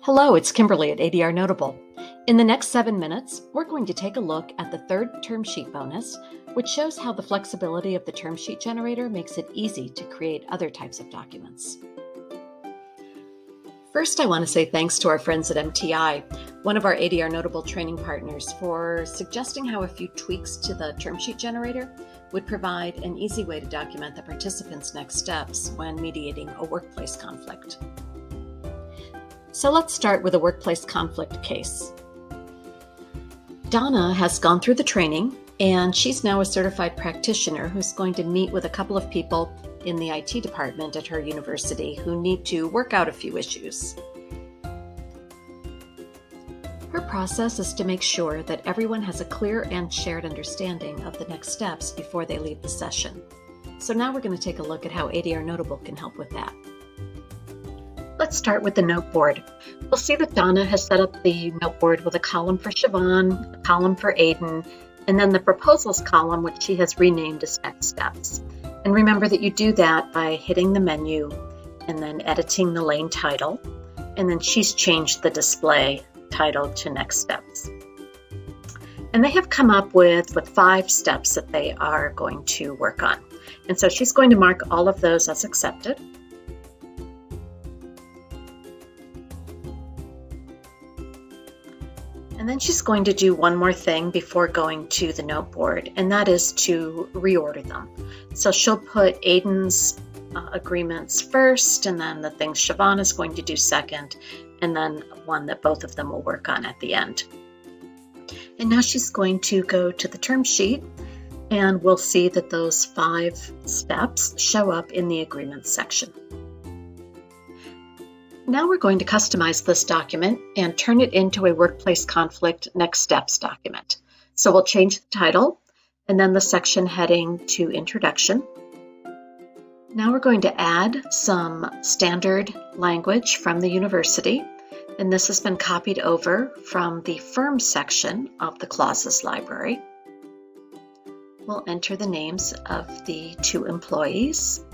Hello, it's Kimberly at ADR Notable. In the next 7 minutes, we're going to take a look at the third term sheet bonus, which shows how the flexibility of the term sheet generator makes it easy to create other types of documents. First, I want to say thanks to our friends at MTI, one of our ADR Notable training partners, for suggesting how a few tweaks to the term sheet generator would provide an easy way to document the participants' next steps when mediating a workplace conflict. So let's start with a workplace conflict case. Donna has gone through the training, and she's now a certified practitioner who's going to meet with a couple of people in the IT department at her university who need to work out a few issues. Her process is to make sure that everyone has a clear and shared understanding of the next steps before they leave the session. So now we're going to take a look at how ADR Notable can help with that. Let's start with the note board. We'll see that Donna has set up the note board with a column for Siobhan, a column for Aiden, and then the proposals column, which she has renamed as Next Steps. And remember that you do that by hitting the menu and then editing the lane title. And then she's changed the display title to Next Steps. And they have come up with 5 steps that they are going to work on. And so she's going to mark all of those as accepted. And then she's going to do one more thing before going to the note board, and that is to reorder them. So she'll put Aiden's agreements first, and then the things Siobhan is going to do second, and then one that both of them will work on at the end. And now she's going to go to the term sheet, and we'll see that those 5 steps show up in the agreements section. Now we're going to customize this document and turn it into a workplace conflict next steps document. So we'll change the title and then the section heading to introduction. Now we're going to add some standard language from the university, and this has been copied over from the firm section of the clauses library. We'll enter the names of the 2 employees.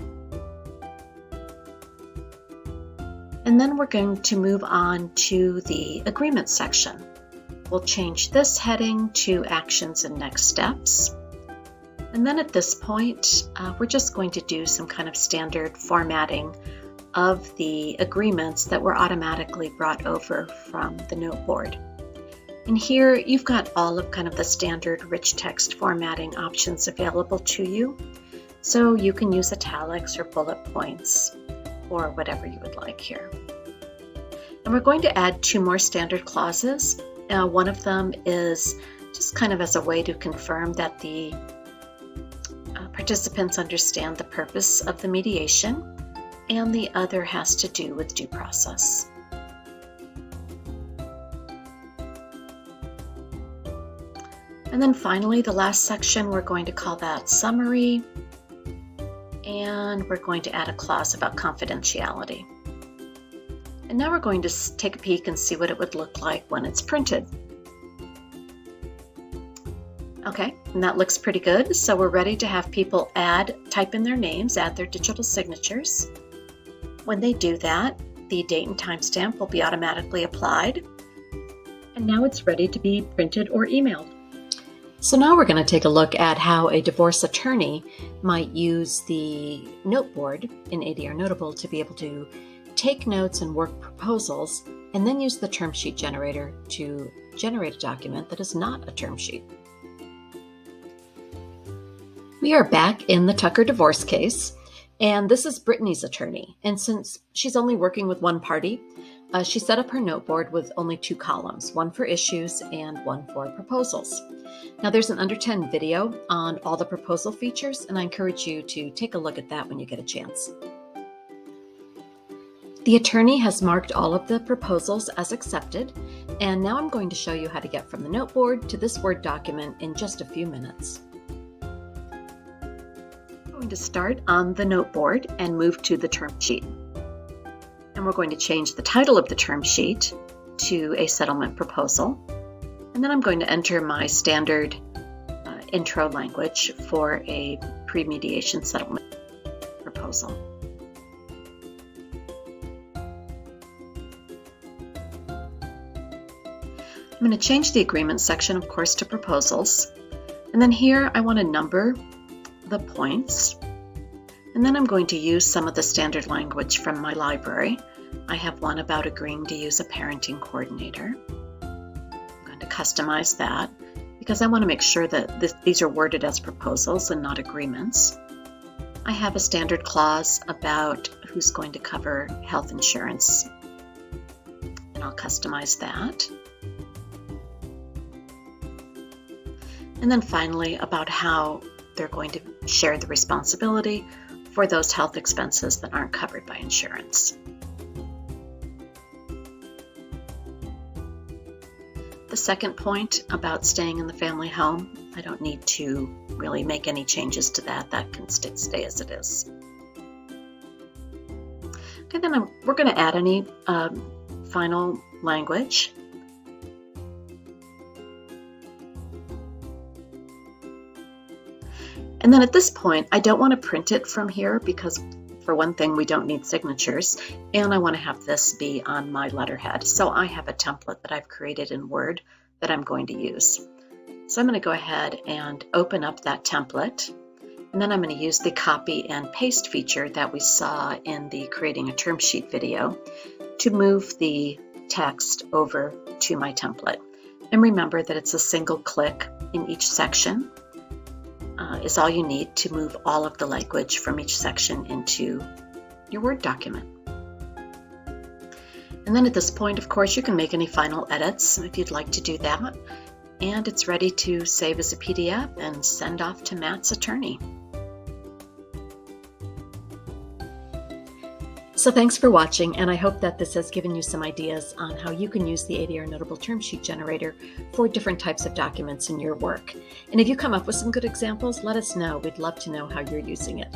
And then we're going to move on to the agreement section. We'll change this heading to actions and next steps. And then at this point, we're just going to do some kind of standard formatting of the agreements that were automatically brought over from the note board. And here you've got all of kind of the standard rich text formatting options available to you. So you can use italics or bullet points, or whatever you would like here. And we're going to add 2 more standard clauses. One of them is just kind of as a way to confirm that the participants understand the purpose of the mediation, and the other has to do with due process. And then finally, the last section, we're going to call that summary. And we're going to add a clause about confidentiality. And now we're going to take a peek and see what it would look like when it's printed. Okay, and that looks pretty good. So we're ready to have people type in their names, add their digital signatures. When they do that, the date and timestamp will be automatically applied. And now it's ready to be printed or emailed. So now we're going to take a look at how a divorce attorney might use the note board in ADR Notable to be able to take notes and work proposals, and then use the term sheet generator to generate a document that is not a term sheet. We are back in the Tucker divorce case, and this is Brittany's attorney. And since she's only working with one party, she set up her note board with only 2 columns, one for issues and one for proposals. Now there's an under 10 video on all the proposal features, and I encourage you to take a look at that when you get a chance. The attorney has marked all of the proposals as accepted, and now I'm going to show you how to get from the note board to this Word document in just a few minutes. I'm going to start on the note board and move to the term sheet. And we're going to change the title of the term sheet to a settlement proposal. And then I'm going to enter my standard intro language for a pre-mediation settlement proposal. I'm going to change the agreement section, of course, to proposals. And then here I want to number the points. And then I'm going to use some of the standard language from my library. I have one about agreeing to use a parenting coordinator. I'm going to customize that because I want to make sure that these are worded as proposals and not agreements. I have a standard clause about who's going to cover health insurance, and I'll customize that. And then finally, about how they're going to share the responsibility for those health expenses that aren't covered by insurance. The second point about staying in the family home, I don't need to really make any changes to that. That can stay as it is. Okay, then we're going to add any final language. And then at this point, I don't want to print it from here because, for one thing, we don't need signatures, and I want to have this be on my letterhead. So I have a template that I've created in Word that I'm going to use. So I'm going to go ahead and open up that template, and then I'm going to use the copy and paste feature that we saw in the creating a term sheet video to move the text over to my template. And remember that it's a single click in each section. Is all you need to move all of the language from each section into your Word document. And then at this point, of course, you can make any final edits if you'd like to do that. And it's ready to save as a PDF and send off to Matt's attorney. So thanks for watching, and I hope that this has given you some ideas on how you can use the ADR Notable Term Sheet Generator for different types of documents in your work. And if you come up with some good examples, let us know. We'd love to know how you're using it.